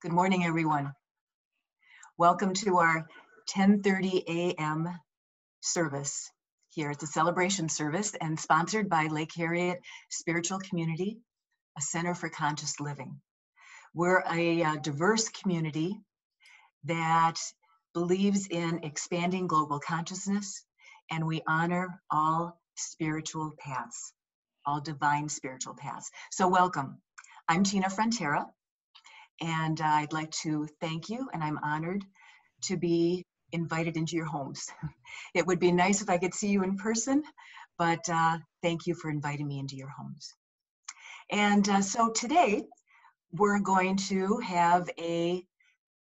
Good morning, everyone. Welcome to our 10:30 a.m. service here. It's a celebration service and sponsored by Lake Harriet Spiritual Community, a center for conscious living. We're a diverse community that believes in expanding global consciousness, and we honor all spiritual paths, all divine spiritual paths. So welcome. I'm Tina Frontera. And I'd like to thank you, and I'm honored to be invited into your homes. It would be nice if I could see you in person, but thank you for inviting me into your homes. And so today, we're going to have a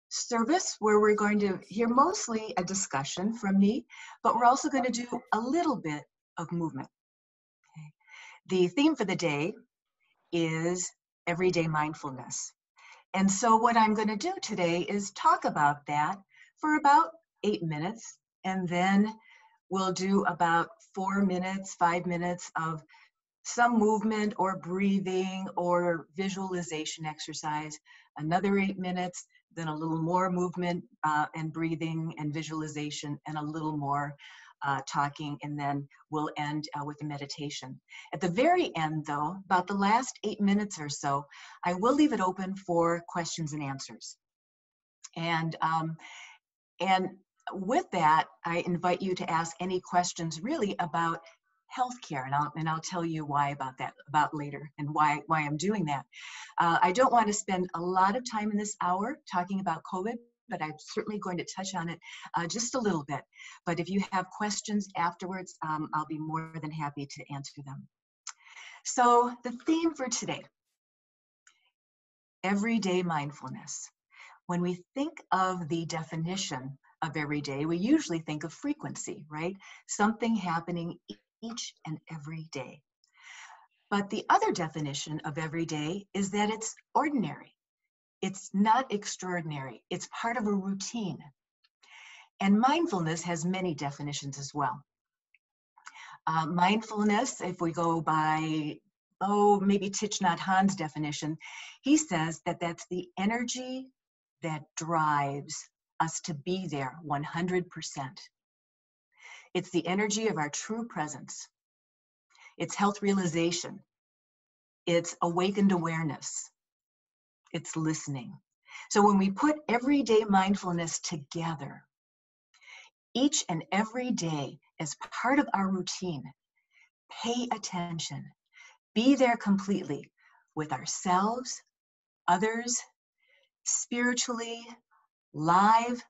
service where we're going to hear mostly a discussion from me, but we're also going to do a little bit of movement. Okay. The theme for the day is everyday mindfulness. And so what I'm going to do today is talk about that for about 8 minutes, and then we'll do about 4 minutes, 5 minutes of some movement or breathing or visualization exercise, another 8 minutes, then a little more movement and breathing and visualization, and a little more talking, and then we'll end with a meditation. At the very end, though, about the last 8 minutes or so, I will leave it open for questions and answers. And with that, I invite you to ask any questions really about healthcare, and I'll tell you why about later, and why I'm doing that. I don't want to spend a lot of time in this hour talking about COVID, but I'm certainly going to touch on it just a little bit. But if you have questions afterwards, I'll be more than happy to answer them. So the theme for today, everyday mindfulness. When we think of the definition of everyday, we usually think of frequency, right? Something happening each and every day. But the other definition of everyday is that it's ordinary. It's not extraordinary. It's part of a routine. And mindfulness has many definitions as well. Mindfulness, if we go by, maybe Thich Nhat Hanh's definition, he says that that's the energy that drives us to be there 100%. It's the energy of our true presence. It's health realization. It's awakened awareness. It's listening. So when we put everyday mindfulness together, each and every day as part of our routine, pay attention, be there completely with ourselves, others, spiritually, live,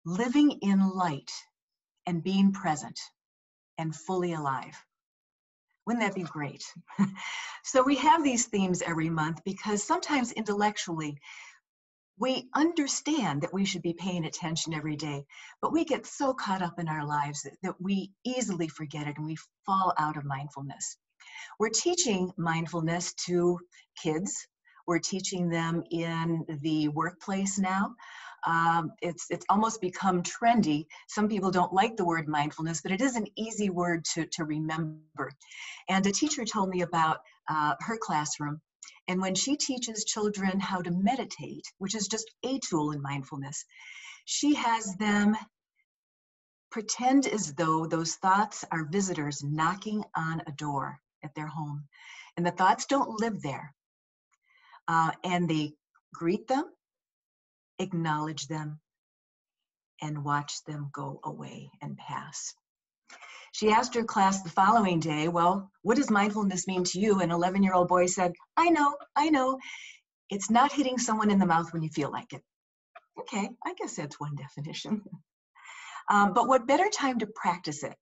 living in light, and being present and fully alive. Wouldn't that be great? So we have these themes every month because sometimes intellectually we understand that we should be paying attention every day, but we get so caught up in our lives that we easily forget it and we fall out of mindfulness. We're teaching mindfulness to kids. We're teaching them in the workplace now. It's almost become trendy. Some people don't like the word mindfulness, but it is an easy word to remember. And a teacher told me about her classroom. And when she teaches children how to meditate, which is just a tool in mindfulness, she has them pretend as though those thoughts are visitors knocking on a door at their home. And the thoughts don't live there. And they greet them, acknowledge them, and watch them go away and pass. She asked her class the following day, well, what does mindfulness mean to you? An 11-year-old boy said, I know. It's not hitting someone in the mouth when you feel like it. Okay, I guess that's one definition. But what better time to practice it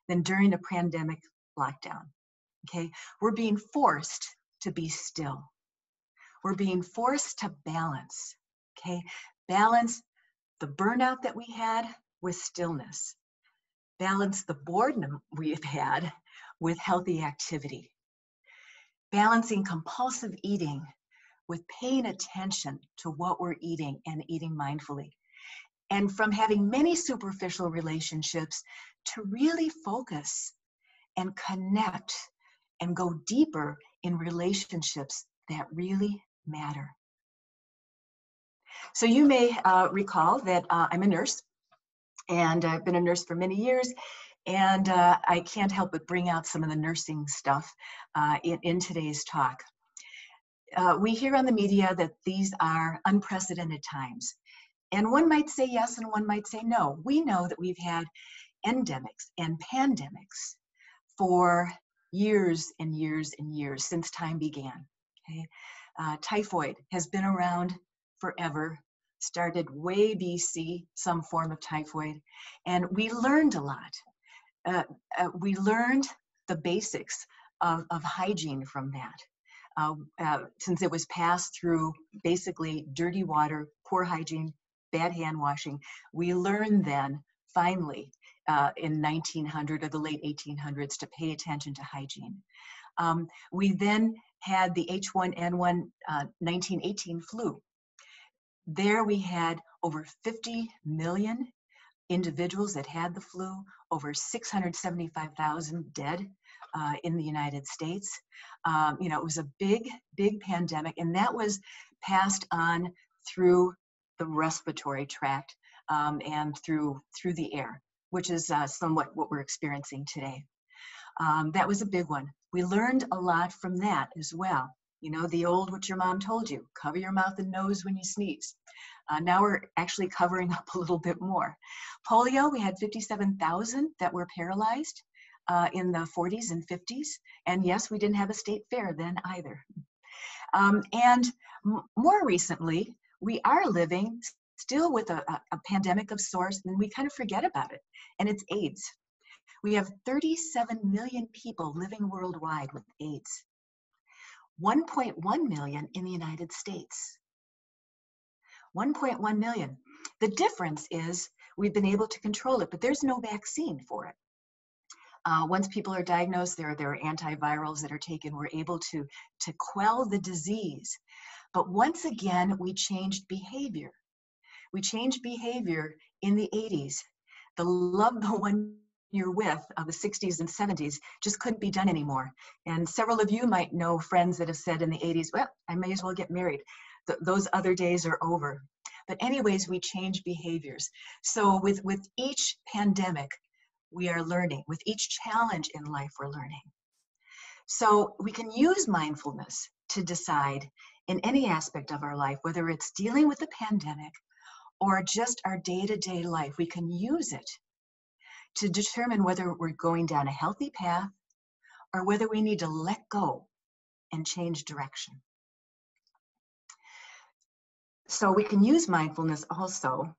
than during a pandemic lockdown? Okay, we're being forced to be still. We're being forced to balance, okay? Balance the burnout that we had with stillness. Balance the boredom we've had with healthy activity. Balancing compulsive eating with paying attention to what we're eating and eating mindfully. And from having many superficial relationships to really focus and connect and go deeper in relationships that really matter. So you may recall that I'm a nurse, and I've been a nurse for many years, and I can't help but bring out some of the nursing stuff in today's talk. We hear on the media that these are unprecedented times. And one might say yes, and one might say no. We know that we've had endemics and pandemics for years and years and years since time began. Okay? Typhoid has been around forever, started way BC, some form of typhoid, and we learned a lot. We learned the basics of hygiene from that. Since it was passed through basically dirty water, poor hygiene, bad hand washing, we learned then, finally, in 1900 or the late 1800s, to pay attention to hygiene. We then had the H1N1 1918 flu. There we had over 50 million individuals that had the flu, over 675,000 dead in the United States. It was a big, big pandemic, and that was passed on through the respiratory tract and through the air, which is somewhat what we're experiencing today. That was a big one. We learned a lot from that as well. You know, the old what your mom told you, cover your mouth and nose when you sneeze. Now we're actually covering up a little bit more. Polio, we had 57,000 that were paralyzed in the 40s and 50s. And yes, we didn't have a state fair then either. And more recently, we are living still with a pandemic of sorts, and we kind of forget about it, and it's AIDS. We have 37 million people living worldwide with AIDS. 1.1 million in the United States. 1.1 million. The difference is we've been able to control it, but there's no vaccine for it. Once people are diagnosed, there are antivirals that are taken. We're able to quell the disease. But once again, we changed behavior. We changed behavior in the 80s. The love the one you're with of the 60s and 70s just couldn't be done anymore. And several of you might know friends that have said in the 80s, well, I may as well get married. Those other days are over. But anyways, we change behaviors. So with each pandemic, we are learning. With each challenge in life, we're learning. So we can use mindfulness to decide in any aspect of our life, whether it's dealing with the pandemic or just our day-to-day life, we can use it to determine whether we're going down a healthy path or whether we need to let go and change direction. So we can use mindfulness also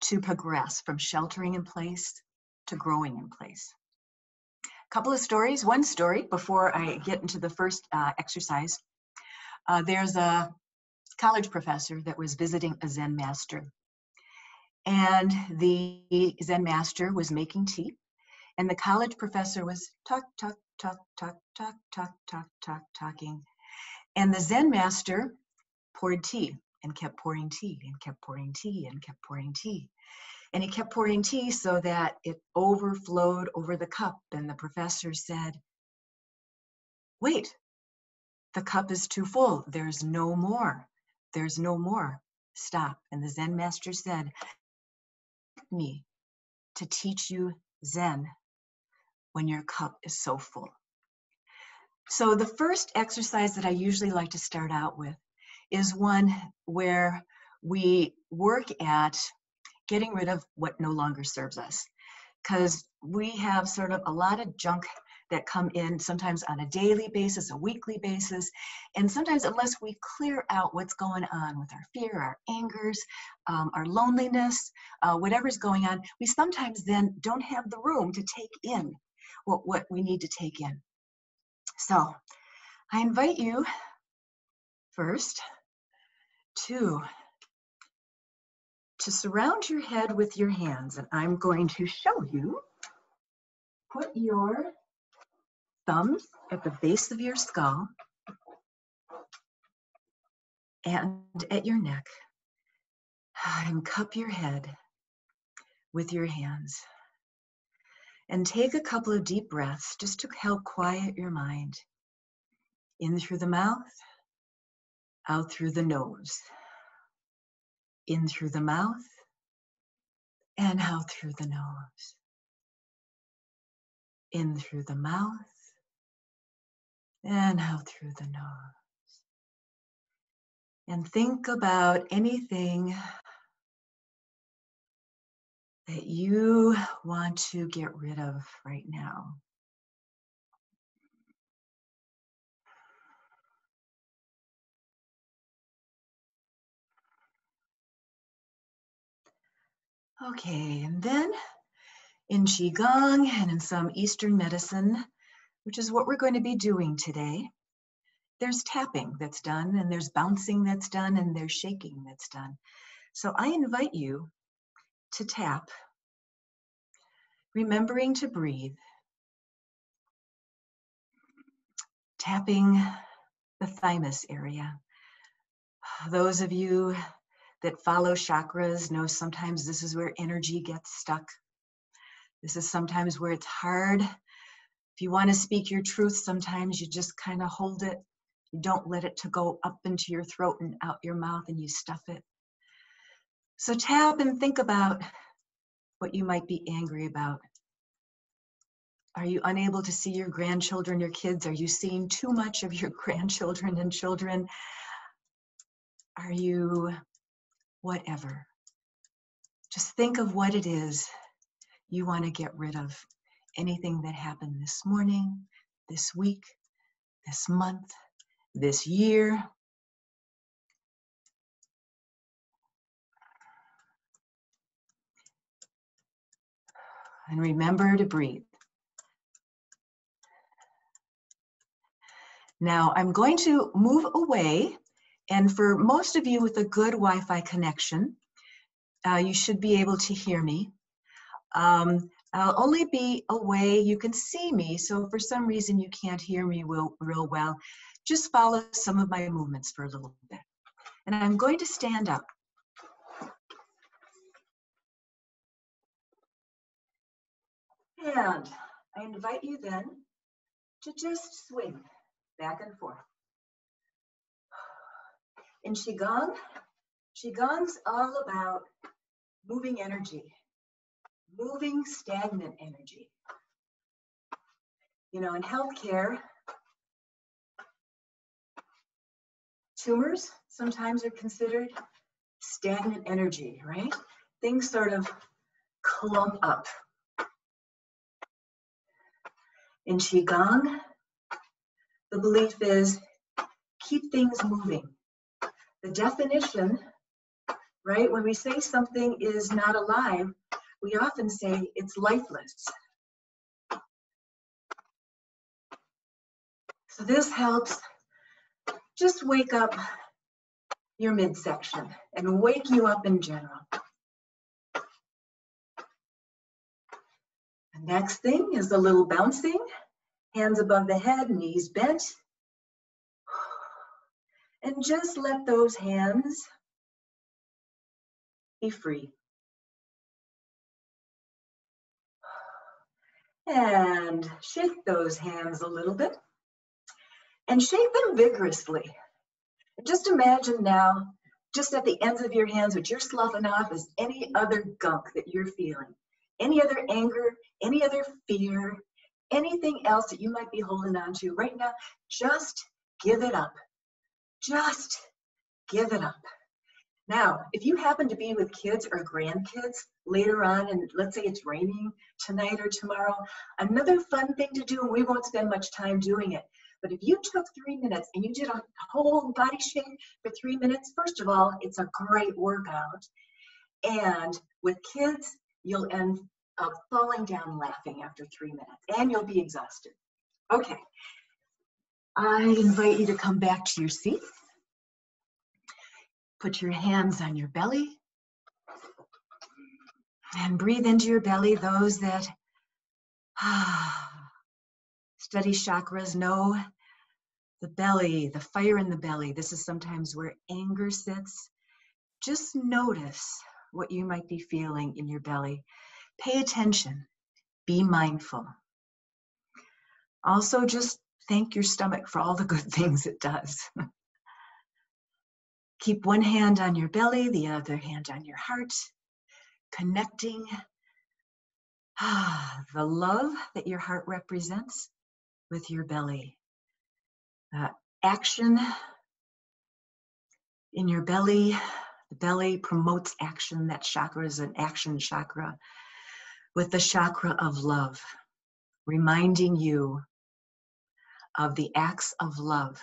to progress from sheltering in place to growing in place. A couple of stories. One story before I get into the first exercise. There's a college professor that was visiting a Zen master. And the Zen master was making tea. And the college professor was talking. And the Zen master poured tea and kept pouring tea and kept pouring tea and kept pouring tea. And he kept pouring tea so that it overflowed over the cup. And the professor said, wait, the cup is too full. There's no more. There's no more. Stop. And the Zen master said, me to teach you Zen when your cup is so full. So the first exercise that I usually like to start out with is one where we work at getting rid of what no longer serves us, because we have sort of a lot of junk that come in sometimes on a daily basis, a weekly basis, and sometimes unless we clear out what's going on with our fear, our angers, our loneliness, whatever's going on, we sometimes then don't have the room to take in what we need to take in. So I invite you first to surround your head with your hands, and I'm going to show you. Put your thumbs at the base of your skull and at your neck, and cup your head with your hands. And take a couple of deep breaths just to help quiet your mind. In through the mouth, out through the nose. In through the mouth and out through the nose. In through the mouth and out through the nose. And think about anything that you want to get rid of right now. Okay, and then in Qigong and in some Eastern medicine, which is what we're going to be doing today, there's tapping that's done, and there's bouncing that's done, and there's shaking that's done. So I invite you to tap, remembering to breathe, tapping the thymus area. Those of you that follow chakras know sometimes this is where energy gets stuck. This is sometimes where it's hard. If you want to speak your truth, sometimes you just kind of hold it. You don't let it to go up into your throat and out your mouth, and you stuff it. So tap and think about what you might be angry about. Are you unable to see your grandchildren, your kids? Are you seeing too much of your grandchildren and children? Are you whatever? Just think of what it is you want to get rid of. Anything that happened this morning, this week, this month, this year. And remember to breathe. Now I'm going to move away, and for most of you with a good Wi-Fi connection, you should be able to hear me. I'll only be away, you can see me, so if for some reason you can't hear me real well, just follow some of my movements for a little bit. And I'm going to stand up. And I invite you then to just swing back and forth. In Qigong, Qigong's all about moving energy, moving stagnant energy. You know, in healthcare, tumors sometimes are considered stagnant energy, right? Things sort of clump up. In Qigong, the belief is keep things moving. The definition, right, when we say something is not alive, we often say it's lifeless. So this helps just wake up your midsection and wake you up in general. The next thing is a little bouncing, hands above the head, knees bent. And just let those hands be free. And shake those hands a little bit. And shake them vigorously. Just imagine now, just at the ends of your hands, what you're sloughing off is any other gunk that you're feeling. Any other anger, any other fear, anything else that you might be holding on to right now, just give it up. Just give it up. Now, if you happen to be with kids or grandkids later on, and let's say it's raining tonight or tomorrow, another fun thing to do, and we won't spend much time doing it, but if you took 3 minutes and you did a whole body shake for 3 minutes, first of all, it's a great workout. And with kids, you'll end up falling down laughing after 3 minutes, and you'll be exhausted. Okay, I invite you to come back to your seat. Put your hands on your belly and breathe into your belly. Those that study chakras know the belly, the fire in the belly. This is sometimes where anger sits. Just notice what you might be feeling in your belly. Pay attention. Be mindful. Also, just thank your stomach for all the good things it does. Keep one hand on your belly, the other hand on your heart, connecting the love that your heart represents with your belly. Action in your belly. The belly promotes action. That chakra is an action chakra with the chakra of love, reminding you of the acts of love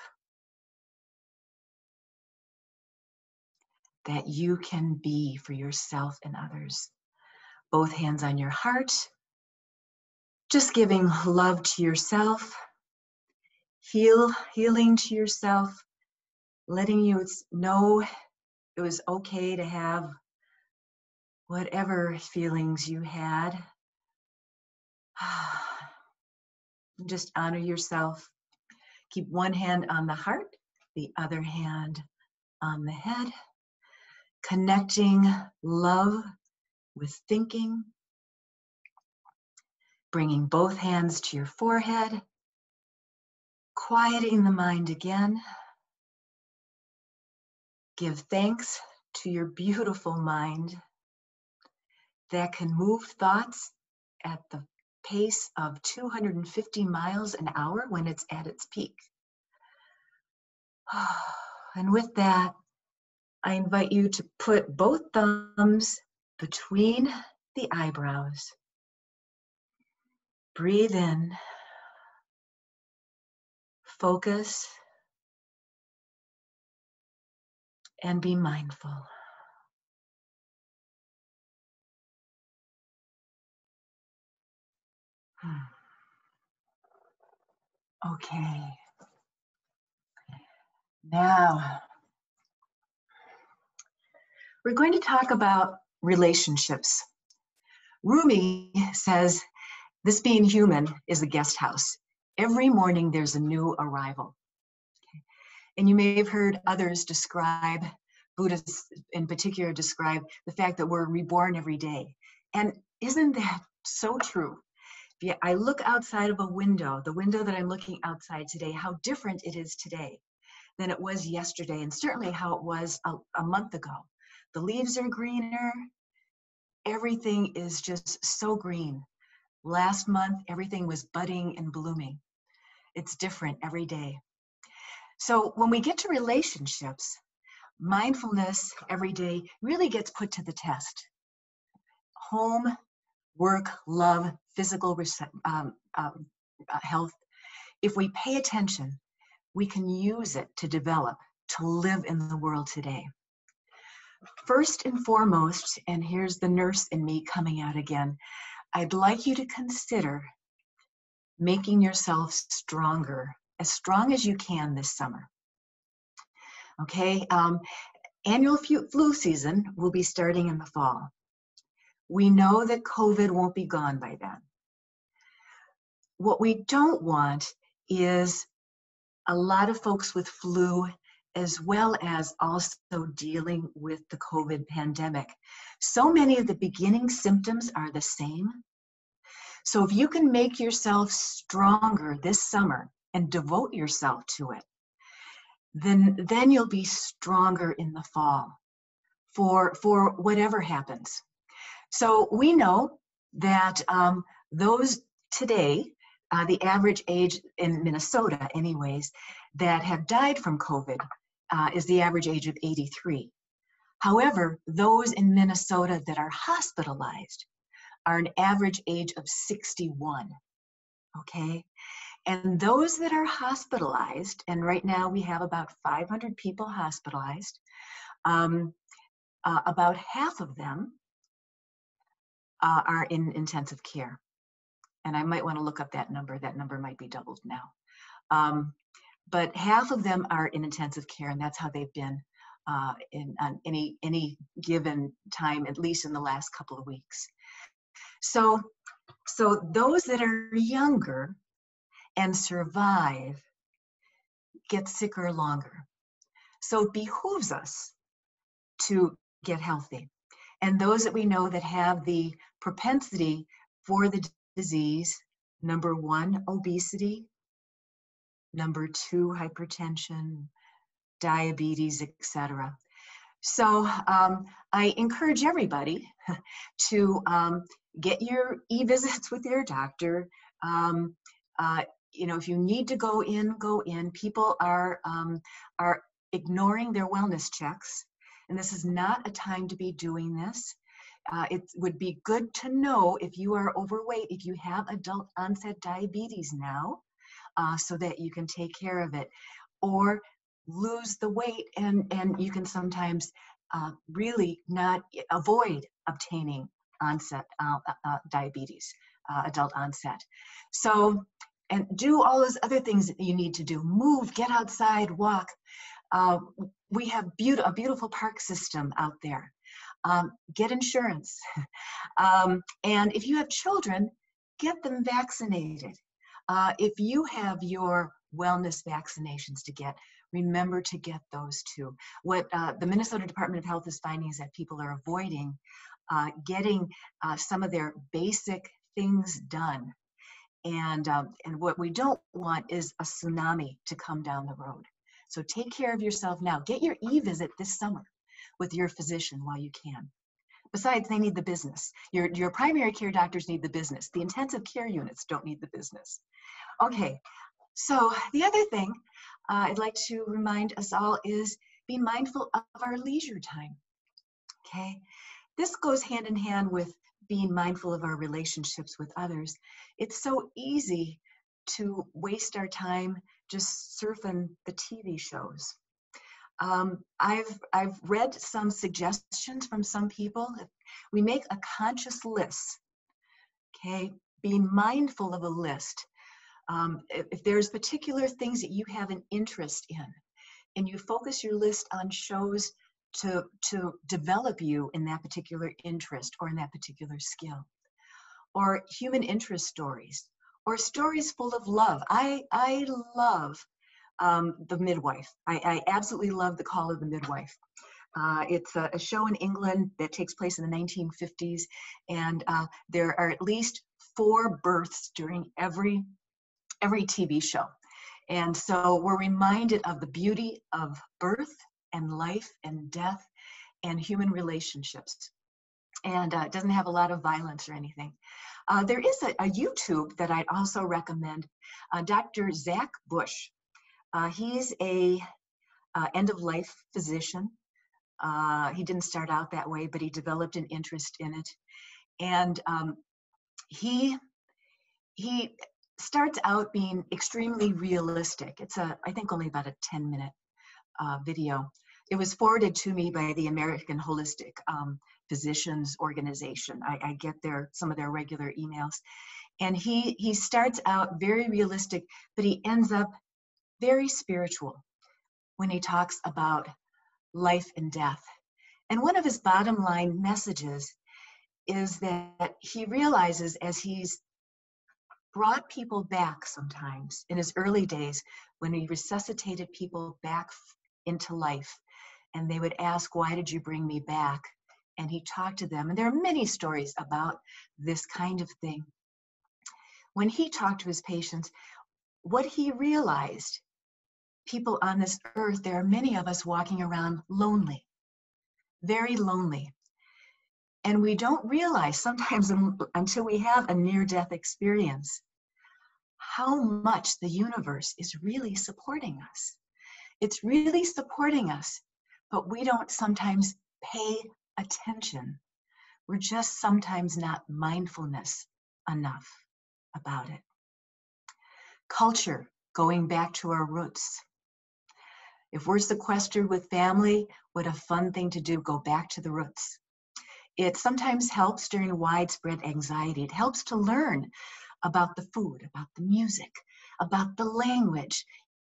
that you can be for yourself and others. Both hands on your heart, just giving love to yourself, healing to yourself, letting you know it was okay to have whatever feelings you had. Just honor yourself. Keep one hand on the heart, the other hand on the head, connecting love with thinking, bringing both hands to your forehead, quieting the mind again. Give thanks to your beautiful mind that can move thoughts at the pace of 250 miles an hour when it's at its peak. And with that, I invite you to put both thumbs between the eyebrows. Breathe in, focus, and be mindful. Okay. Now, we're going to talk about relationships. Rumi says, this being human is a guest house. Every morning there's a new arrival. Okay. And you may have heard others describe, Buddhists in particular describe the fact that we're reborn every day. And isn't that so true? Yeah, I look outside of a window, the window that I'm looking outside today, how different it is today than it was yesterday, and certainly how it was a month ago. The leaves are greener. Everything is just so green. Last month, everything was budding and blooming. It's different every day. So when we get to relationships, mindfulness every day really gets put to the test. Home, work, love, physical health. If we pay attention, we can use it to develop, to live in the world today. First and foremost, and here's the nurse in me coming out again, I'd like you to consider making yourself stronger, as strong as you can this summer. Okay, annual flu season will be starting in the fall. We know that COVID won't be gone by then. What we don't want is a lot of folks with flu, as well as also dealing with the COVID pandemic. So many of the beginning symptoms are the same. So if you can make yourself stronger this summer and devote yourself to it, then you'll be stronger in the fall for whatever happens. So we know that those today, the average age in Minnesota anyways, that have died from COVID is the average age of 83. However, those in Minnesota that are hospitalized are an average age of 61, okay? And those that are hospitalized, and right now we have about 500 people hospitalized, about half of them are in intensive care. And I might want to look up that number. That number might be doubled now. But half of them are in intensive care, and that's how they've been on any given time, at least in the last couple of weeks. So those that are younger and survive get sicker longer. So it behooves us to get healthy. And those that we know that have the propensity for the disease, number 1, obesity, number 2, hypertension, diabetes, etc. So I encourage everybody to get your e-visits with your doctor. You know, if you need to go in, go in. People are ignoring their wellness checks, and this is not a time to be doing this. It would be good to know if you are overweight, if you have adult onset diabetes now, so that you can take care of it, or lose the weight, and you can sometimes really not avoid obtaining onset diabetes, adult onset. So, and do all those other things that you need to do. Move, get outside, walk. We have a beautiful park system out there. Get insurance. And if you have children, get them vaccinated. If you have your wellness vaccinations to get, remember to get those too. What the Minnesota Department of Health is finding is that people are avoiding getting some of their basic things done. And what we don't want is a tsunami to come down the road. So take care of yourself now. Get your e-visit this summer with your physician while you can. Besides, they need the business. Your primary care doctors need the business. The intensive care units don't need the business. Okay, so the other thing I'd like to remind us all is be mindful of our leisure time. Okay, this goes hand in hand with being mindful of our relationships with others. It's so easy to waste our time just surfing the TV shows. I've read some suggestions from some people. We make a conscious list, okay? Being mindful of a list. If there's particular things that you have an interest in, and you focus your list on shows to develop you in that particular interest or in that particular skill, or human interest stories, or stories full of love. I love the Midwife. I absolutely love The Call of the Midwife. It's a show in England that takes place in the 1950s, and there are at least 4 births during every TV show. And so we're reminded of the beauty of birth and life and death and human relationships. And it doesn't have a lot of violence or anything. There is a YouTube that I'd also recommend. Dr. Zach Bush. He's a end-of-life physician. He didn't start out that way, but he developed an interest in it. And he starts out being extremely realistic. It's I think only about a 10-minute video. It was forwarded to me by the American Holistic Physicians Organization. I get some of their regular emails. And he starts out very realistic, but he ends up very spiritual when he talks about life and death. And one of his bottom line messages is that he realizes, as he's brought people back sometimes in his early days, when he resuscitated people back into life, and they would ask, "Why did you bring me back?" And he talked to them. And there are many stories about this kind of thing. When he talked to his patients, what he realized, people on this earth, there are many of us walking around lonely, very lonely. And we don't realize sometimes until we have a near-death experience how much the universe is really supporting us. It's really supporting us, but we don't sometimes pay attention. We're just sometimes not mindfulness enough about it. Culture, going back to our roots. If we're sequestered with family, what a fun thing to do, go back to the roots. It sometimes helps during widespread anxiety. It helps to learn about the food, about the music, about the language.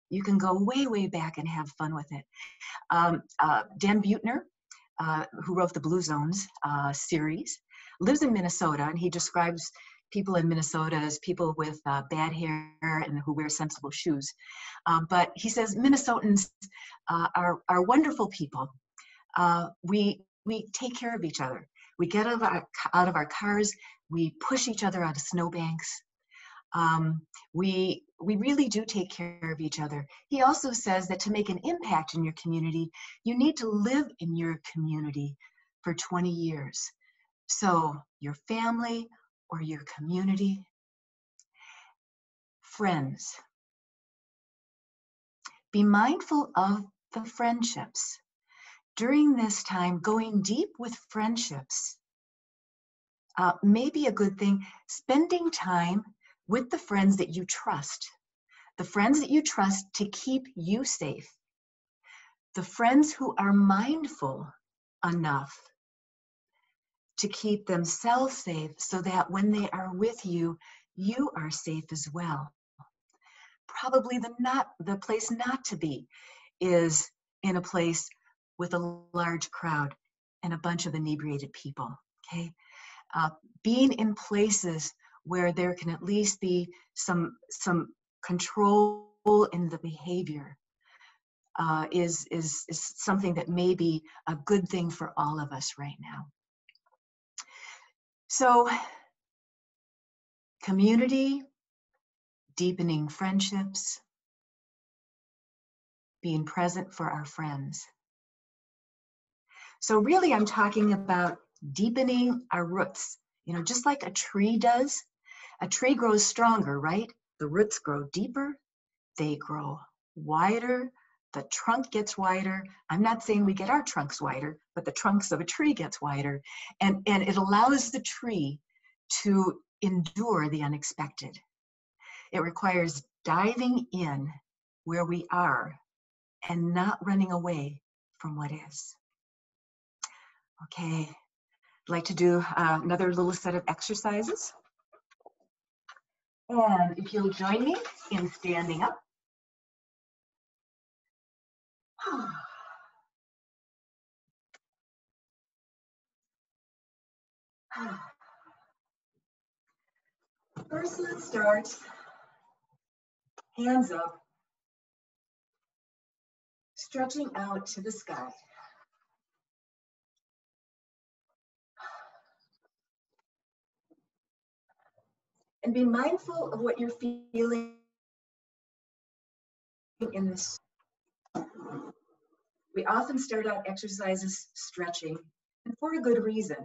You can go way, way back and have fun with it. Dan Buettner, who wrote the Blue Zones series, lives in Minnesota, and he describes people in Minnesota as people with bad hair and who wear sensible shoes. But he says Minnesotans are wonderful people. We take care of each other. We get out of our cars. We push each other out of snowbanks. We we really do take care of each other. He also says that to make an impact in your community, you need to live in your community for 20 years. So your family or your community, friends. Be mindful of the friendships. During this time, going deep with friendships may be a good thing. Spending time with the friends that you trust. The friends that you trust to keep you safe. The friends who are mindful enough to keep themselves safe so that when they are with you, you are safe as well. Probably the place not to be is in a place with a large crowd and a bunch of inebriated people, okay? Being in places where there can at least be some control in the behavior is something that may be a good thing for all of us right now. So, community, deepening friendships, being present for our friends. So really, I'm talking about deepening our roots. You know, just like a tree does, a tree grows stronger, right? The roots grow deeper, they grow wider, the trunk gets wider. I'm not saying we get our trunks wider, but the trunks of a tree gets wider. And it allows the tree to endure the unexpected. It requires diving in where we are and not running away from what is. Okay, I'd like to do another little set of exercises. And if you'll join me in standing up. First, let's start hands up, stretching out to the sky. And be mindful of what you're feeling in this. We often start out exercises stretching, and for a good reason.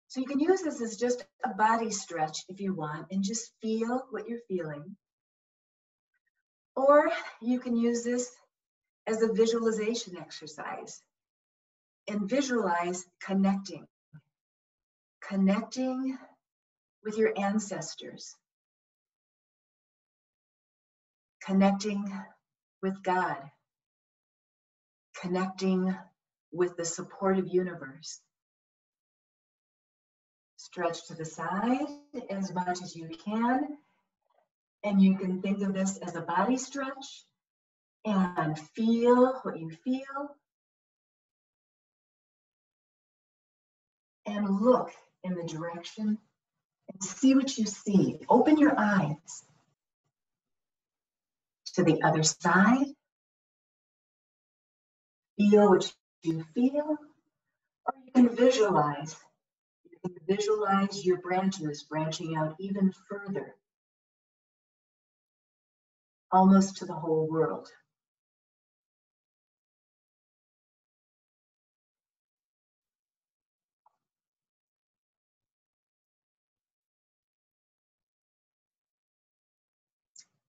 So you can use this as just a body stretch if you want, and just feel what you're feeling. Or you can use this as a visualization exercise and visualize connecting with your ancestors, connecting with God, connecting with the supportive universe. Stretch to the side as much as you can, and you can think of this as a body stretch and feel what you feel and look in the direction and see what you see. Open your eyes to the other side. Feel what you feel, or you can visualize. You can visualize your branches branching out even further, almost to the whole world.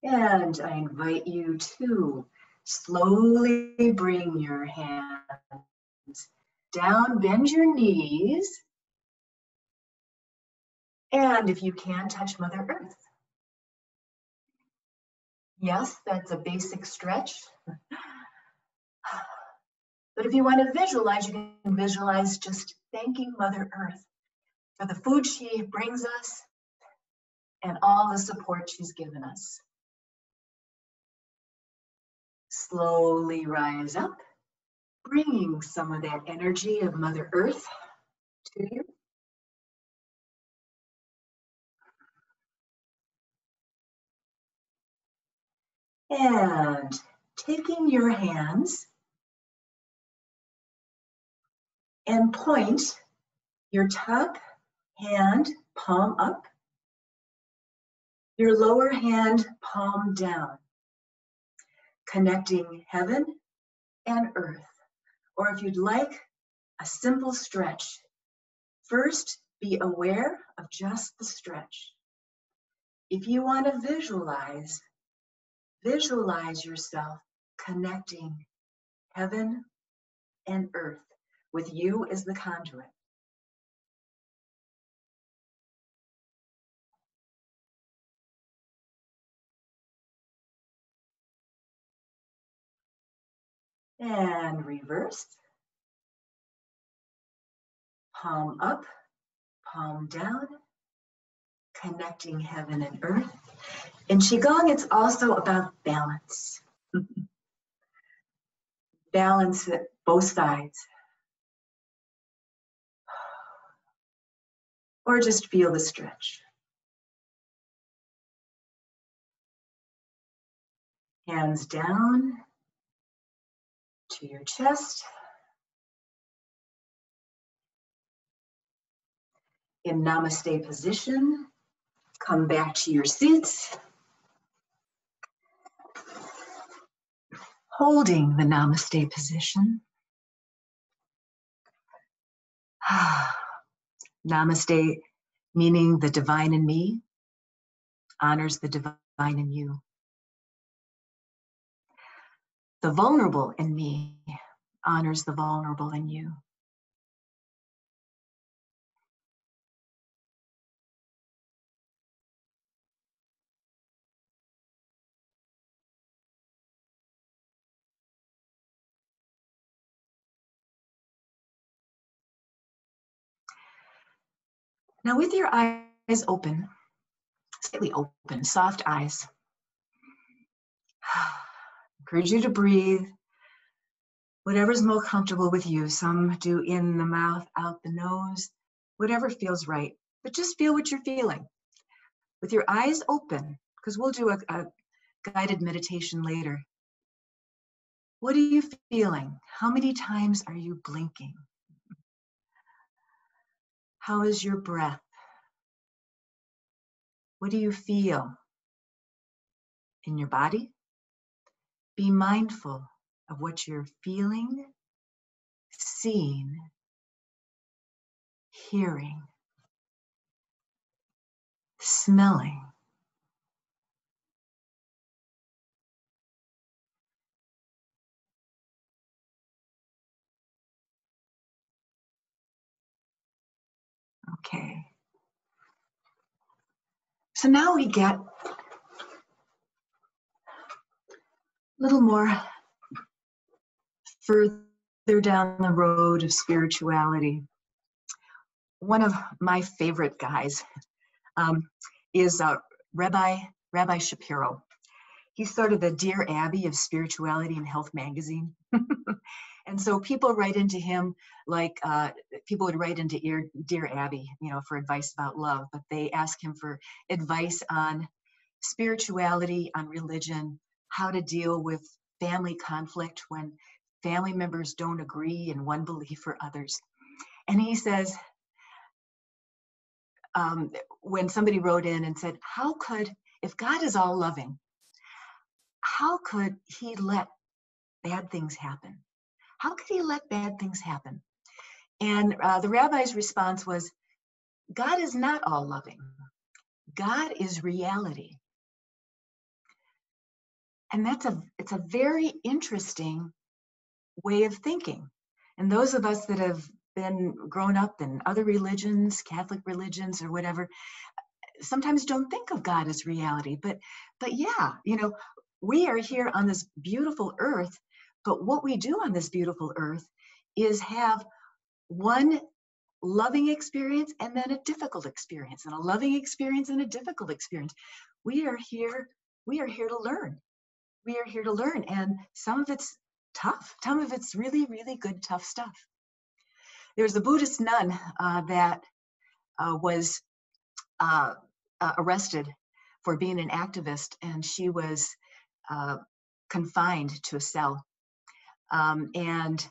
And I invite you to slowly bring your hands down, bend your knees, and if you can, touch Mother Earth. Yes, that's a basic stretch. But if you want to visualize, you can visualize just thanking Mother Earth for the food she brings us and all the support she's given us. Slowly rise up, bringing some of that energy of Mother Earth to you. And taking your hands and point your top hand palm up Your lower hand palm down, connecting heaven and earth. Or if you'd like, a simple stretch. First, be aware of just the stretch. If you want to visualize yourself connecting heaven and earth with you as the conduit. And reverse. Palm up, palm down, connecting heaven and earth. In Qigong, it's also about balance. Balance at both sides. Or just feel the stretch. Hands down to your chest. In Namaste position, come back to your seats. Holding the Namaste position. Namaste, meaning the divine in me, honors the divine in you. The vulnerable in me honors the vulnerable in you. Now with your eyes open, slightly open, soft eyes, encourage you to breathe whatever's more comfortable with you. Some do in the mouth, out the nose, whatever feels right. But just feel what you're feeling. With your eyes open, because we'll do a guided meditation later. What are you feeling? How many times are you blinking? How is your breath? What do you feel in your body? Be mindful of what you're feeling, seeing, hearing, smelling. Okay. So now we get a little more further down the road of spirituality. One of my favorite guys is Rabbi Shapiro. He started the Dear Abby of Spirituality and Health magazine. And so people write into him like people would write into Dear Abby, for advice about love, but they ask him for advice on spirituality, on religion, how to deal with family conflict when family members don't agree in one belief or others. And he says, when somebody wrote in and said, if God is all loving, how could he let bad things happen? How could he let bad things happen? And the rabbi's response was, God is not all loving. God is reality. And it's a very interesting way of thinking. And those of us that have been grown up in other religions, Catholic religions or whatever, sometimes don't think of God as reality. But yeah, we are here on this beautiful earth, but what we do on this beautiful earth is have one loving experience and then a difficult experience, and a loving experience and a difficult experience. We are here to learn. We are here to learn, and some of it's tough. Some of it's really, really good, tough stuff. There's a Buddhist nun that was arrested for being an activist, and she was confined to a cell. And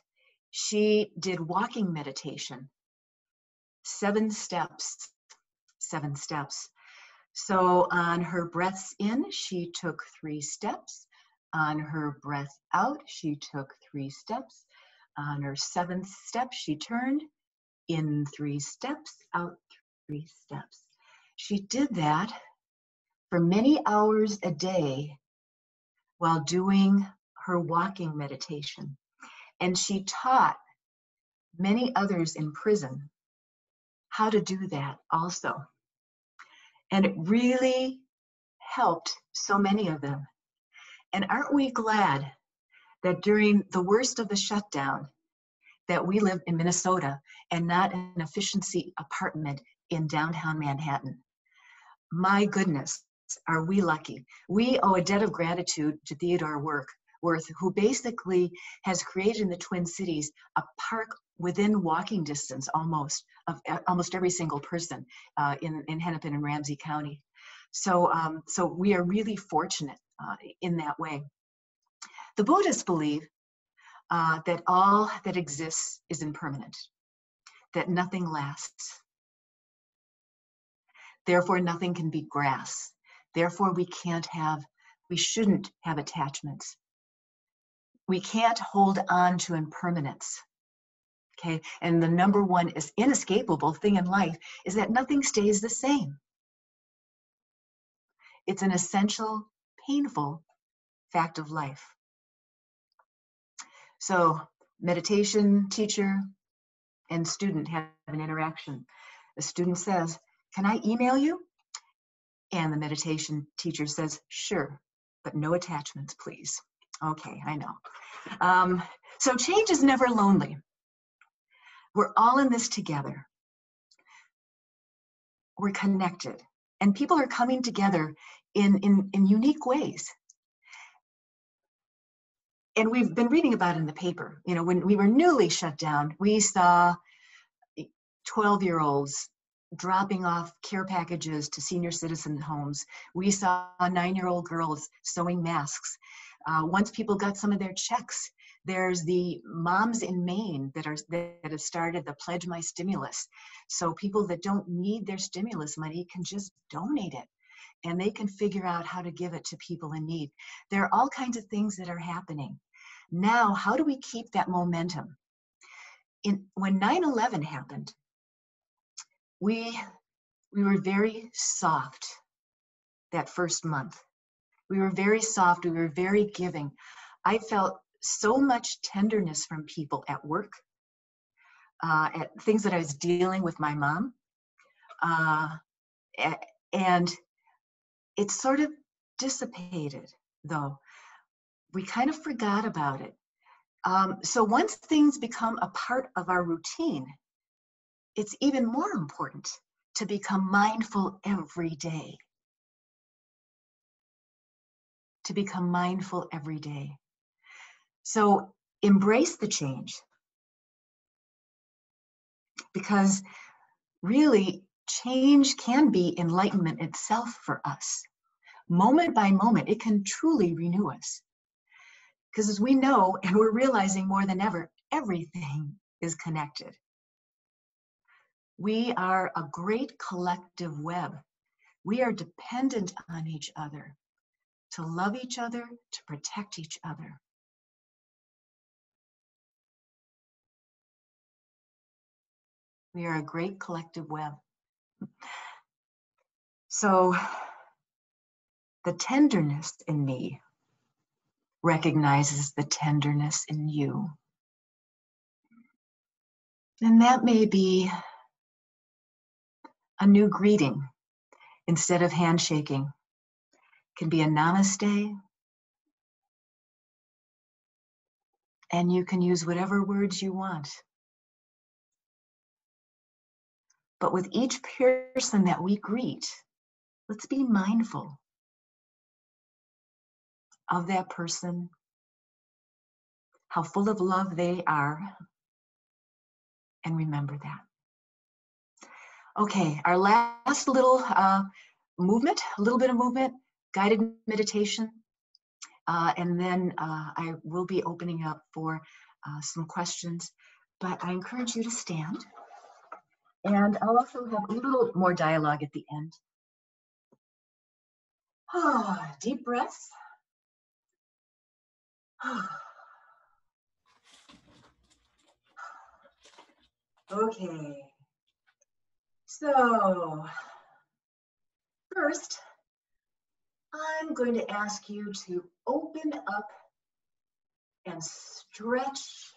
she did walking meditation, 7 steps, So on her breaths in, she took 3 steps. On her breath out, she took 3 steps. On her 7th step, she turned in 3 steps, out 3 steps. She did that for many hours a day while doing her walking meditation. And she taught many others in prison how to do that also. And it really helped so many of them. And aren't we glad that during the worst of the shutdown, that we live in Minnesota and not an efficiency apartment in downtown Manhattan? My goodness, are we lucky? We owe a debt of gratitude to Theodore Wirth, who basically has created in the Twin Cities a park within walking distance almost of almost every single person in Hennepin and Ramsey County. So we are really fortunate in that way. The Buddhists believe that all that exists is impermanent, that nothing lasts. Therefore, nothing can be grass. Therefore, we shouldn't have attachments. We can't hold on to impermanence. Okay, and the number one is inescapable thing in life is that nothing stays the same. It's an essential, painful fact of life. So, meditation teacher and student have an interaction. The student says, "Can I email you?" And the meditation teacher says, "Sure, but no attachments, please." Okay, I know. So change is never lonely. We're all in this together. We're connected. And people are coming together in unique ways. And we've been reading about it in the paper. You know, when we were newly shut down, we saw 12-year-olds dropping off care packages to senior citizen homes. We saw 9-year-old girls sewing masks. Once people got some of their checks, there's the moms in Maine that have started the Pledge My Stimulus. So people that don't need their stimulus money can just donate it, and they can figure out how to give it to people in need. There are all kinds of things that are happening. Now, how do we keep that momentum? When 9/11 happened, we were very soft that first month. We were very soft, we were very giving. I felt so much tenderness from people at work, at things that I was dealing with my mom. And it sort of dissipated, though. We kind of forgot about it. So once things become a part of our routine, it's even more important to become mindful every day. To become mindful every day. So embrace the change. Because really, change can be enlightenment itself for us. Moment by moment, it can truly renew us. Because as we know, and we're realizing more than ever, everything is connected. We are a great collective web. We are dependent on each other to love each other, to protect each other. We are a great collective web. So the tenderness in me recognizes the tenderness in you. And that may be a new greeting. Instead of handshaking, can be a namaste. And you can use whatever words you want. But with each person that we greet, let's be mindful of that person, how full of love they are, and remember that. Okay, our last little movement, a little bit of movement, guided meditation, and then I will be opening up for some questions, but I encourage you to stand. And I'll also have a little more dialogue at the end. Deep breaths. Okay. So, first, I'm going to ask you to open up and stretch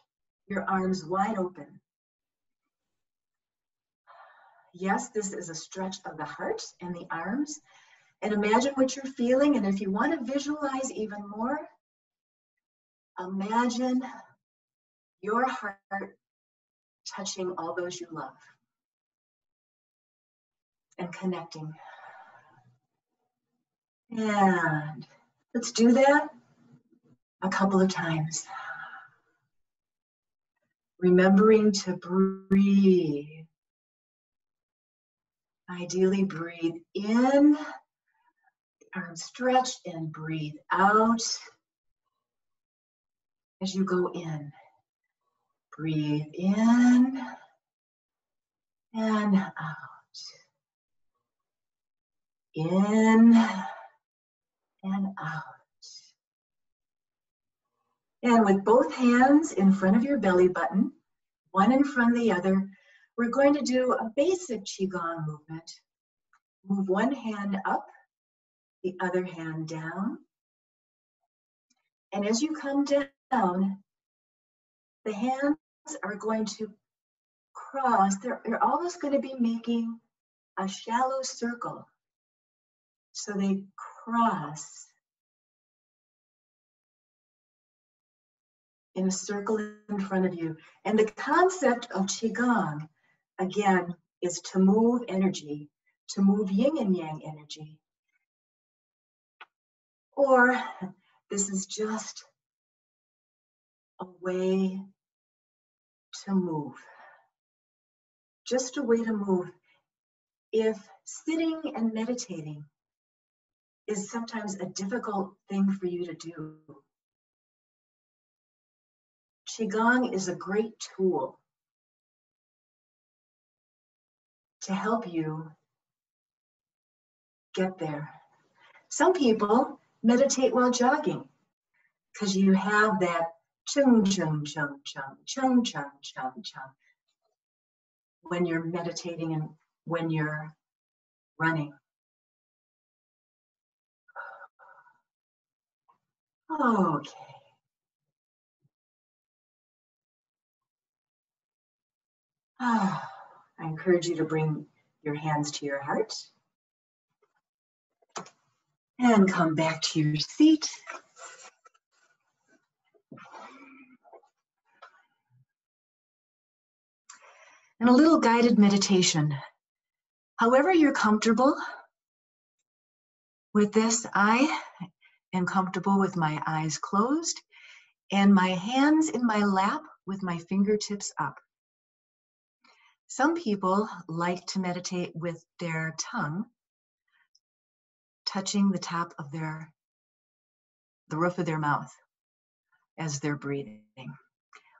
your arms wide open. Yes, this is a stretch of the heart and the arms. And imagine what you're feeling. And if you want to visualize even more, imagine your heart touching all those you love and connecting. And let's do that a couple of times. Remembering to breathe. Ideally, breathe in, arms stretched, and breathe out as you go in. Breathe in and out. In and out. And with both hands in front of your belly button, one in front of the other, we're going to do a basic Qigong movement. Move one hand up, the other hand down. And as you come down, the hands are going to cross. They're almost going to be making a shallow circle. So they cross in a circle in front of you. And the concept of Qigong, again, is to move energy, to move yin and yang energy. Or this is just a way to move. Just a way to move. If sitting and meditating is sometimes a difficult thing for you to do, Qigong is a great tool to help you get there. Some people meditate while jogging because you have that chung chung chung chung chung chung chung chung when you're meditating and when you're running. Okay. I encourage you to bring your hands to your heart and come back to your seat. And a little guided meditation. However you're comfortable with this, I am comfortable with my eyes closed and my hands in my lap with my fingertips up. Some people like to meditate with their tongue touching the top of the roof of their mouth as they're breathing.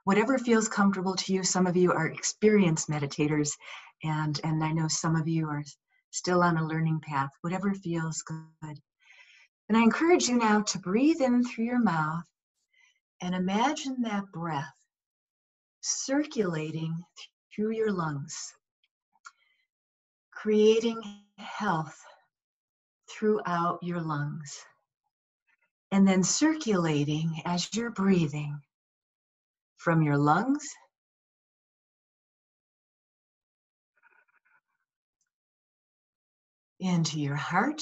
Whatever feels comfortable to you. Some of you are experienced meditators, and I know some of you are still on a learning path. Whatever feels good. And I encourage you now to breathe in through your mouth and imagine that breath circulating through your lungs, creating health throughout your lungs, and then circulating as you're breathing from your lungs into your heart,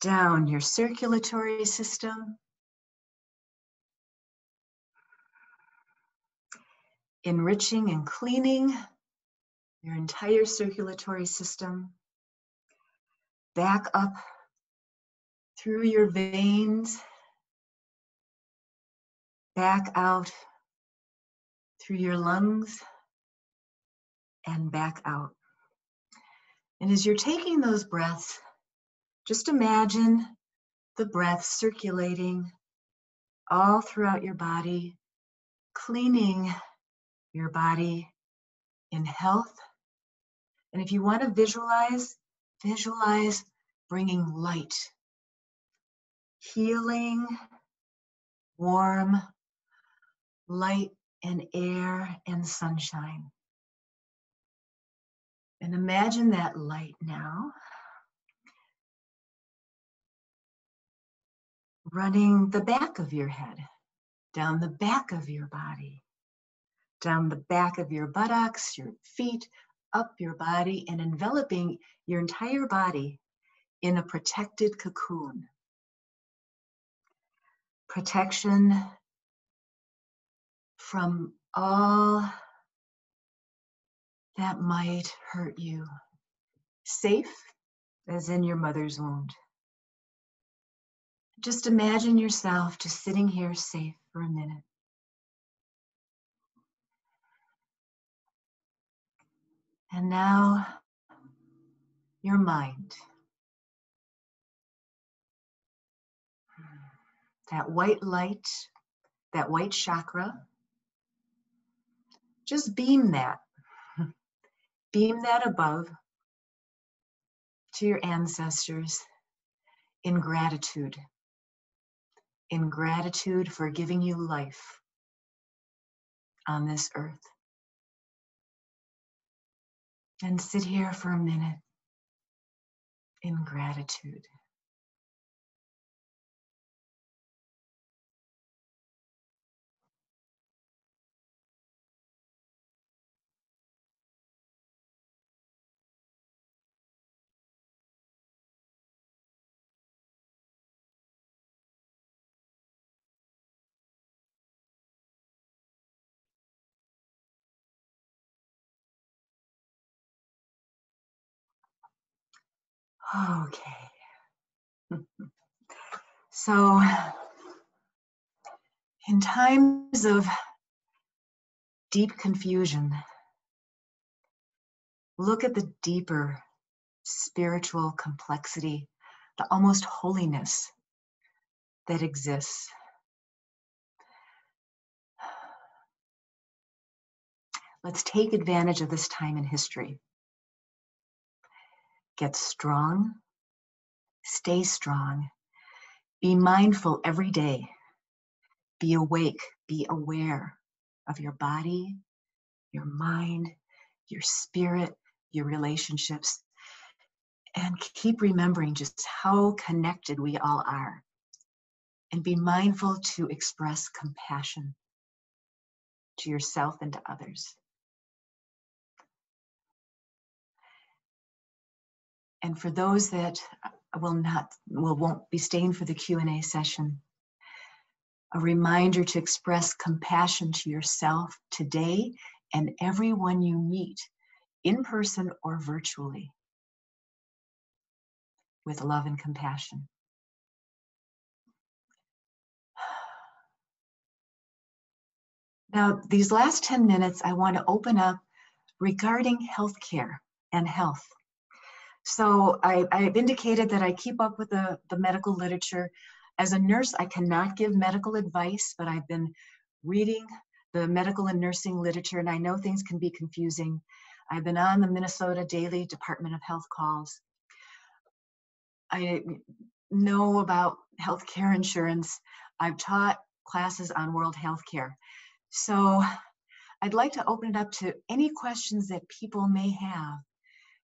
down your circulatory system, enriching and cleaning your entire circulatory system, back up through your veins, back out through your lungs, and back out. And as you're taking those breaths, just imagine the breath circulating all throughout your body, cleaning your body in health. And if you want to visualize Visualize bringing light, healing, warm light and air and sunshine. And imagine that light now running the back of your head, down the back of your body, down the back of your buttocks, your feet, up your body, and enveloping your entire body in a protected cocoon. Protection from all that might hurt you. Safe as in your mother's womb. Just imagine yourself just sitting here safe for a minute. And now, your mind. That white light, that white chakra, just beam that. Beam that above to your ancestors in gratitude. In gratitude for giving you life on this earth. And sit here for a minute in gratitude. Okay. So, in times of deep confusion, look at the deeper spiritual complexity, the almost holiness that exists. Let's take advantage of this time in history. Get strong, stay strong, be mindful every day, be awake, be aware of your body, your mind, your spirit, your relationships, and keep remembering just how connected we all are. And be mindful to express compassion to yourself and to others. And for those that won't be staying for the Q&A session, a reminder to express compassion to yourself today and everyone you meet, in person or virtually, with love and compassion. Now, these last 10 minutes, I want to open up regarding healthcare and health. So I've indicated that I keep up with the medical literature. As a nurse, I cannot give medical advice, but I've been reading the medical and nursing literature, and I know things can be confusing. I've been on the Minnesota Daily Department of Health calls. I know about healthcare insurance. I've taught classes on world healthcare. So I'd like to open it up to any questions that people may have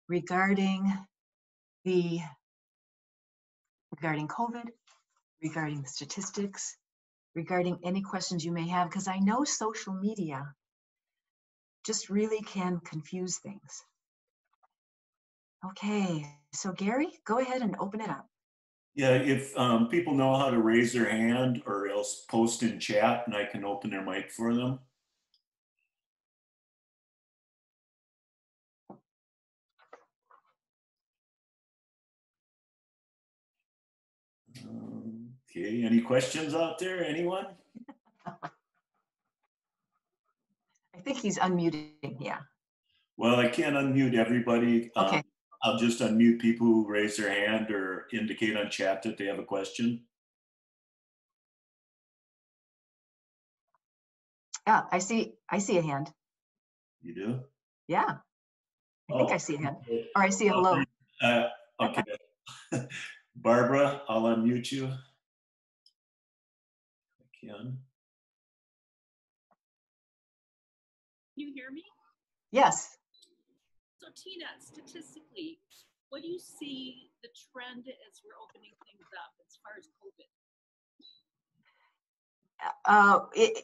regarding COVID, regarding the statistics, regarding any questions you may have, because I know social media just really can confuse things. Okay, so Gary, go ahead and open it up. Yeah, if people know how to raise their hand or else post in chat and I can open their mic for them. Okay, any questions out there, anyone? I think he's unmuting, yeah. Well, I can't unmute everybody. Okay. I'll just unmute people who raise their hand or indicate on chat that they have a question. Yeah, I see a hand. You do? Yeah, I think I see a hand. Or I see a hello. Okay. Barbara, I'll unmute you. Can. Can you hear me? Yes. So Tina, statistically, what do you see the trend as we're opening things up as far as COVID?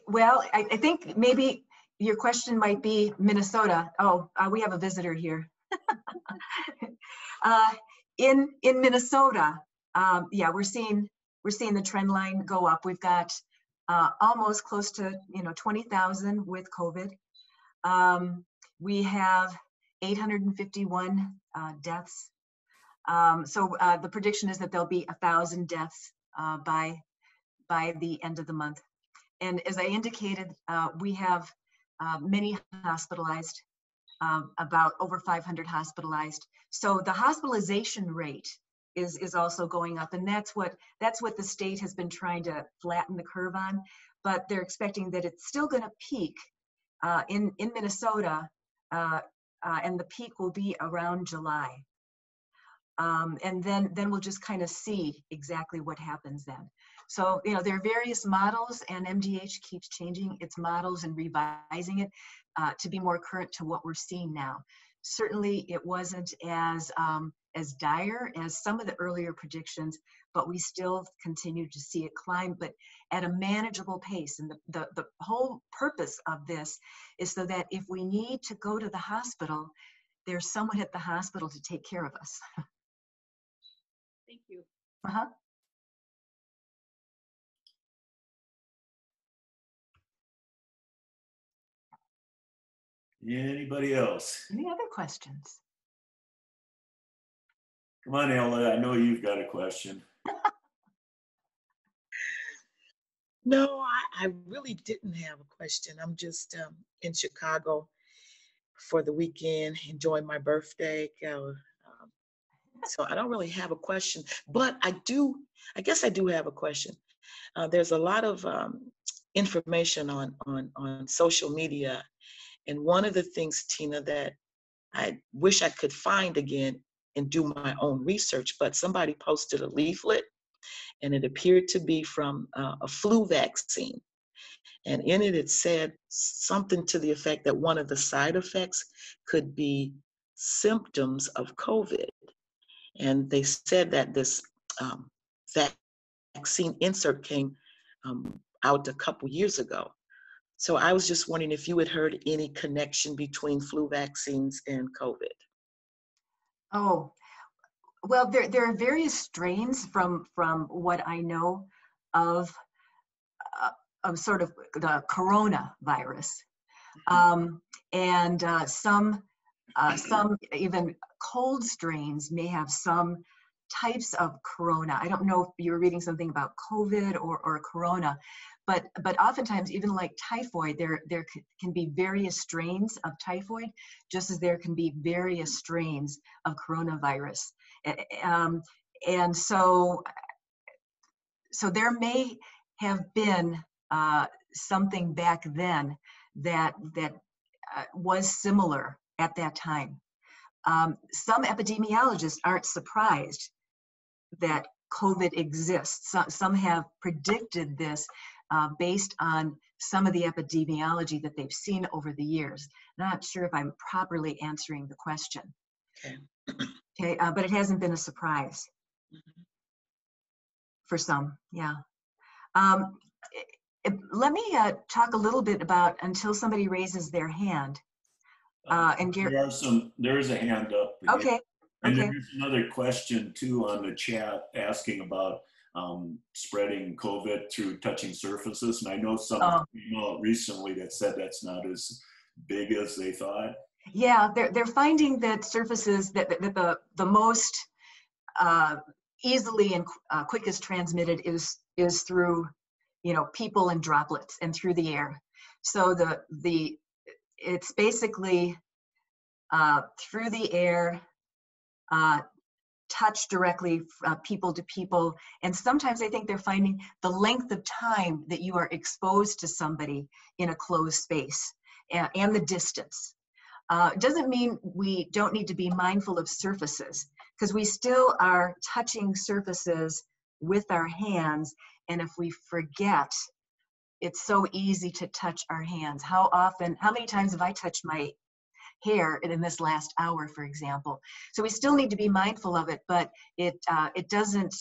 Well, I think maybe your question might be Minnesota. Oh, we have a visitor here. In Minnesota, yeah, we're seeing the trend line go up. We've got almost close to 20,000 with COVID. We have 851 deaths. So the prediction is that there'll be 1,000 deaths by the end of the month. And as I indicated, we have many hospitalized, about over 500 hospitalized. So the hospitalization rate is also going up, and that's what the state has been trying to flatten the curve on. But they're expecting that it's still going to peak in Minnesota, and the peak will be around July. And then we'll just kind of see exactly what happens then. So, there are various models, and MDH keeps changing its models and revising it to be more current to what we're seeing now. Certainly, it wasn't as dire as some of the earlier predictions, but we still continue to see it climb, but at a manageable pace. And the whole purpose of this is so that if we need to go to the hospital, there's someone at the hospital to take care of us. Thank you. Uh-huh. Anybody else? Any other questions? Come on, Ella, I know you've got a question. No, I really didn't have a question. I'm just in Chicago for the weekend, enjoying my birthday. So I don't really have a question, but I guess I do have a question. There's a lot of information on social media. And one of the things, Tina, that I wish I could find again and do my own research, but somebody posted a leaflet, and it appeared to be from a flu vaccine. And in it, it said something to the effect that one of the side effects could be symptoms of COVID. And they said that this vaccine insert came out a couple years ago. So I was just wondering if you had heard any connection between flu vaccines and COVID. Oh, well, there are various strains from what I know of sort of the coronavirus, and some even cold strains may have some types of corona. I don't know if you're reading something about COVID or corona, but oftentimes, even like typhoid, there can be various strains of typhoid, just as there can be various strains of coronavirus. And so there may have been something back then that was similar at that time. Some epidemiologists aren't surprised that COVID exists. Some have predicted this based on some of the epidemiology that they've seen over the years. Not sure if I'm properly answering the question. Okay, but it hasn't been a surprise for some, yeah. Let me talk a little bit about, until somebody raises their hand. And There is a hand up. Okay. And there's another question too on the chat asking about spreading COVID through touching surfaces. And I know some came out recently that said that's not as big as they thought. Yeah, they're finding that surfaces that the most easily and quickest transmitted is through, people and droplets and through the air. So it's basically through the air, touch directly people to people. And sometimes I think they're finding the length of time that you are exposed to somebody in a closed space and the distance. It doesn't mean we don't need to be mindful of surfaces, because we still are touching surfaces with our hands. And if we forget, it's so easy to touch our hands. How many times have I touched my hair in this last hour, for example? So we still need to be mindful of it, but it doesn't,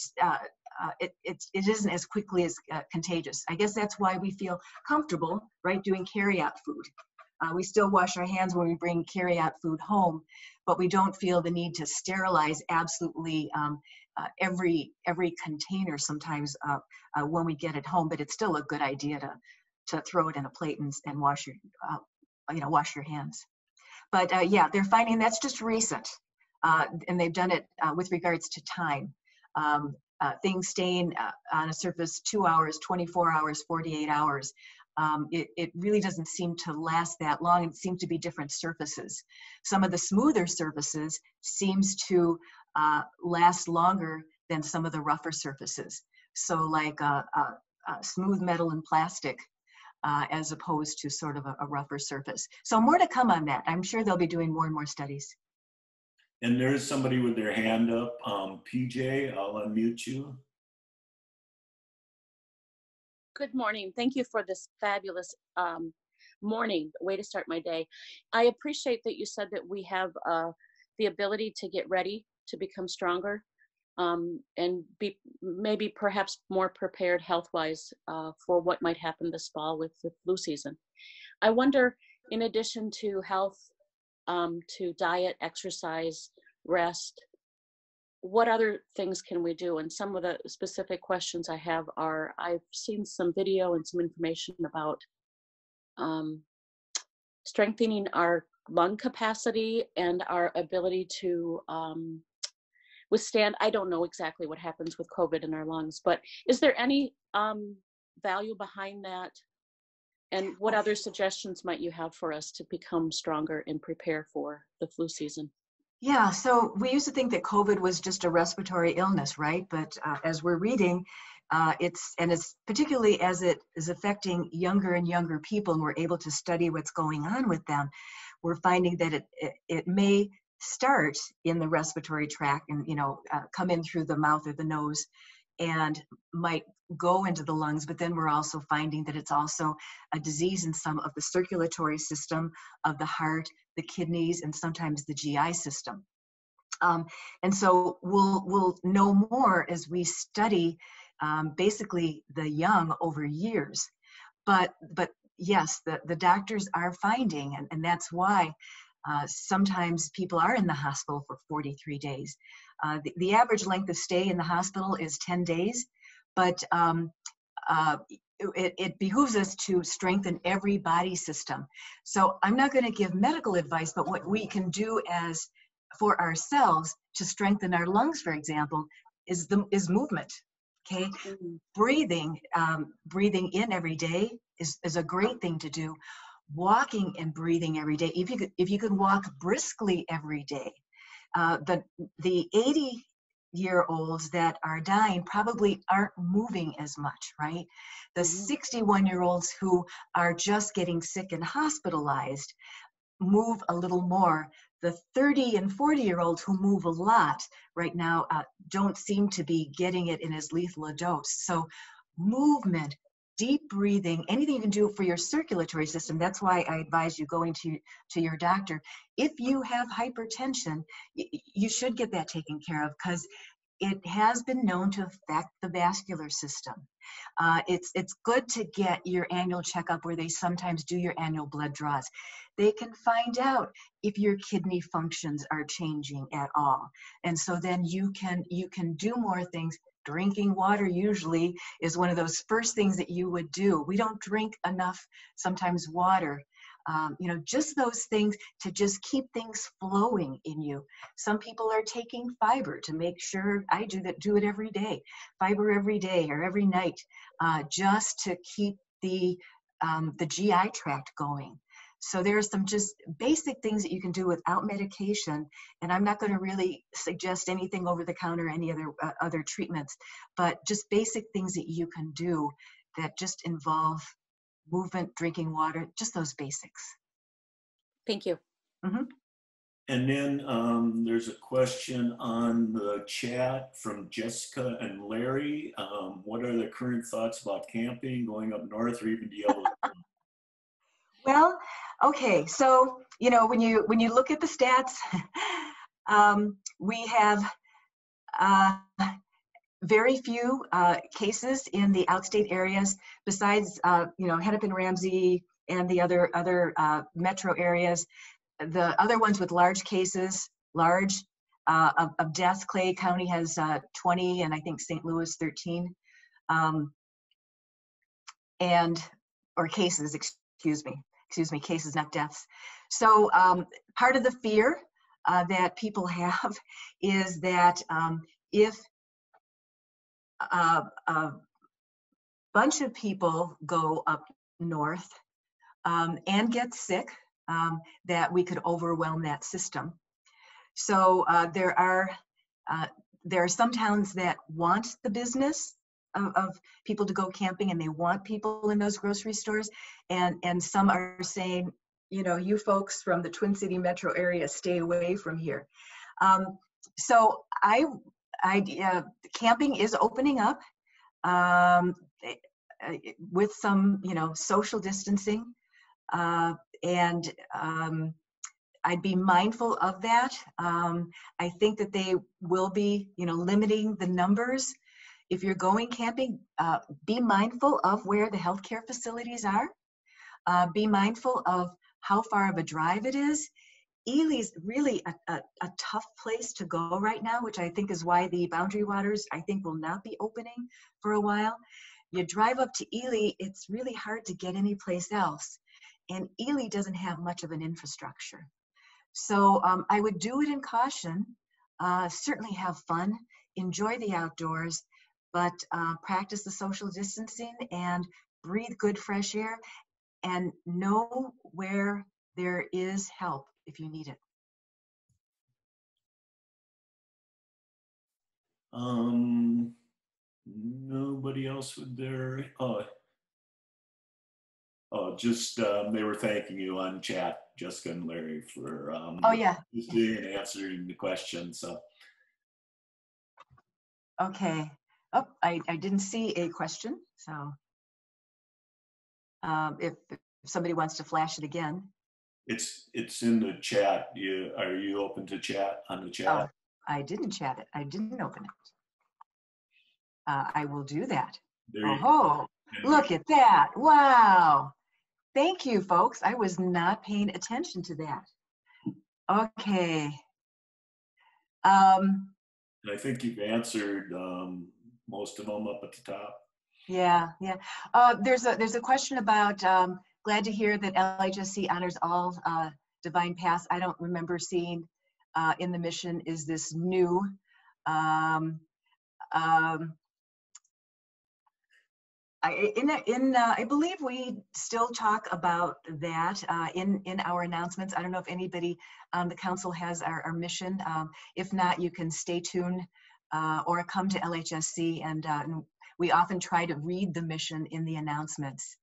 it isn't as quickly as contagious. I guess that's why we feel comfortable, right, doing carry-out food. We still wash our hands when we bring carry-out food home, but we don't feel the need to sterilize absolutely every container sometimes when we get it home. But it's still a good idea to throw it in a plate and wash your hands. But yeah, they're finding that's just recent, and they've done it with regards to time. Things staying on a surface 2 hours, 24 hours, 48 hours. It really doesn't seem to last that long. It seems to be different surfaces. Some of the smoother surfaces seems to last longer than some of the rougher surfaces. So like smooth metal and plastic as opposed to sort of a rougher surface. So more to come on that. I'm sure they'll be doing more and more studies. And there's somebody with their hand up. PJ, I'll unmute you. Good morning. Thank you for this fabulous morning, way to start my day. I appreciate that you said that we have the ability to get ready to become stronger and be maybe perhaps more prepared health-wise for what might happen this fall with the flu season. I wonder, in addition to health, to diet, exercise, rest, what other things can we do? And some of the specific questions I have are, I've seen some video and some information about strengthening our lung capacity and our ability to withstand. I don't know exactly what happens with COVID in our lungs, but is there any value behind that? And what other suggestions might you have for us to become stronger and prepare for the flu season? Yeah, so we used to think that COVID was just a respiratory illness, right? But as we're reading, it's particularly as it is affecting younger and younger people, and we're able to study what's going on with them, we're finding that it may start in the respiratory tract and come in through the mouth or the nose and might go into the lungs, but then we're also finding that it's also a disease in some of the circulatory system of the heart, the kidneys, and sometimes the GI system. And so we'll know more as we study basically the young over years. But yes, the doctors are finding, and that's why sometimes people are in the hospital for 43 days. The average length of stay in the hospital is 10 days, but it behooves us to strengthen every body system. So I'm not going to give medical advice, but what we can do as for ourselves to strengthen our lungs, for example, is movement. Okay, breathing in every day is a great thing to do. Walking and breathing every day. If you could walk briskly every day, the 80-year-olds that are dying probably aren't moving as much, right? The 61-year-olds who are just getting sick and hospitalized move a little more. The 30 and 40-year-olds who move a lot right now don't seem to be getting it in as lethal a dose. So movement, deep breathing, anything you can do for your circulatory system. That's why I advise you going to your doctor. If you have hypertension, you should get that taken care of because it has been known to affect the vascular system. It's good to get your annual checkup where they sometimes do your annual blood draws. They can find out if your kidney functions are changing at all. And so then you can do more things. Drinking water usually is one of those first things that you would do. We don't drink enough sometimes water. Just those things to just keep things flowing in you. Some people are taking fiber to make sure, I do it every day, fiber every day or every night, just to keep the GI tract going. So there are some just basic things that you can do without medication. And I'm not going to really suggest anything over the counter, any other treatments, but just basic things that you can do that just involve movement, drinking water, just those basics. Thank you. Mm-hmm. And then there's a question on the chat from Jessica and Larry. What are the current thoughts about camping, going up north, or even the Yellowstone? Well, okay, so you know when you look at the stats, we have very few cases in the outstate areas, besides you know, Hennepin, Ramsey, and the other metro areas. The other ones with large cases, of deaths, Clay County has 20, and I think St. Louis 13, or cases, excuse me, cases, not deaths. So part of the fear that people have is that if a bunch of people go up north and get sick, that we could overwhelm that system. So there are some towns that want the business of people to go camping, and they want people in those grocery stores, and some are saying, you know, you folks from the Twin City metro area, stay away from here. So camping is opening up with some, you know, social distancing, and I'd be mindful of that. I think that they will be, you know, limiting the numbers. If you're going camping, be mindful of where the healthcare facilities are. Be mindful of how far of a drive it is. Ely's really a tough place to go right now, which I think is why the Boundary Waters, I think, will not be opening for a while. You drive up to Ely, it's really hard to get any place else. And Ely doesn't have much of an infrastructure. So I would do it in caution, certainly have fun, enjoy the outdoors, but practice the social distancing and breathe good fresh air, and know where there is help if you need it. Nobody else with their, just they were thanking you on chat, Jessica and Larry, for Oh yeah, listening and answering the question. So okay. Oh, I didn't see a question, so if somebody wants to flash it again. it's in the chat. Are you open to chat on the chat? Oh, I didn't chat it. I didn't open it. I will do that. Oh, look at that. Wow. Thank you, folks. I was not paying attention to that. Okay. I think you've answered most of them up at the top. Yeah, yeah. There's a question about, glad to hear that LHSC honors all divine paths. I don't remember seeing in the mission, is this new? I believe we still talk about that in our announcements. I don't know if anybody on the council has our mission. If not, you can stay tuned or come to LHSC, and we often try to read the mission in the announcements.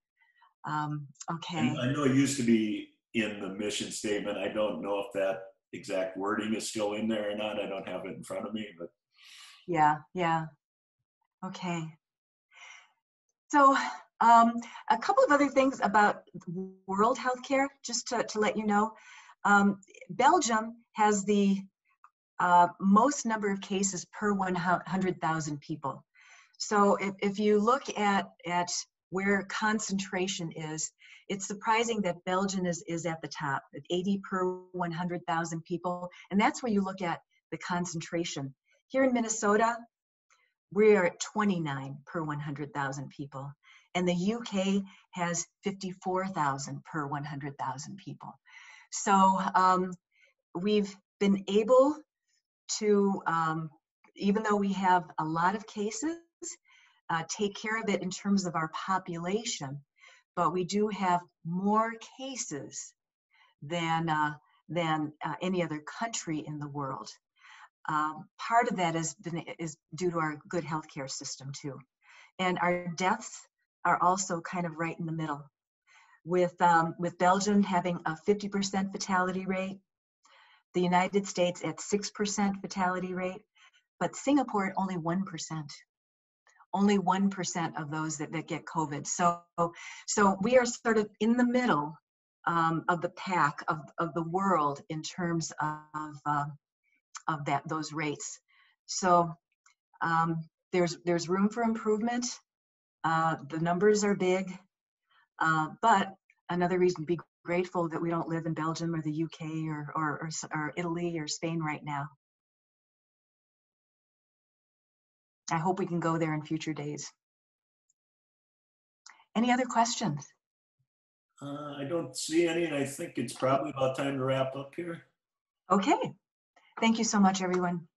Okay. And I know it used to be in the mission statement. I don't know if that exact wording is still in there or not. I don't have it in front of me, but. Yeah, yeah. Okay. So a couple of other things about world healthcare, just to let you know. Belgium has the most number of cases per 100,000 people. So if you look at where concentration is, it's surprising that Belgium is at the top, at 80 per 100,000 people. And that's where you look at the concentration. Here in Minnesota, we are at 29 per 100,000 people. And the UK has 54,000 per 100,000 people. So we've been able to, even though we have a lot of cases, take care of it in terms of our population, but we do have more cases than any other country in the world. Part of that is due to our good healthcare system too. And our deaths are also kind of right in the middle, with Belgium having a 50% fatality rate, The United States at 6% fatality rate, but Singapore at only 1%. Only 1% of those that get COVID. So we are sort of in the middle of the pack of the world in terms of those rates. So there's room for improvement. The numbers are big, but another reason to be grateful that we don't live in Belgium or the UK or Italy or Spain right now. I hope we can go there in future days. Any other questions? I don't see any, and I think it's probably about time to wrap up here. Okay. Thank you so much, everyone.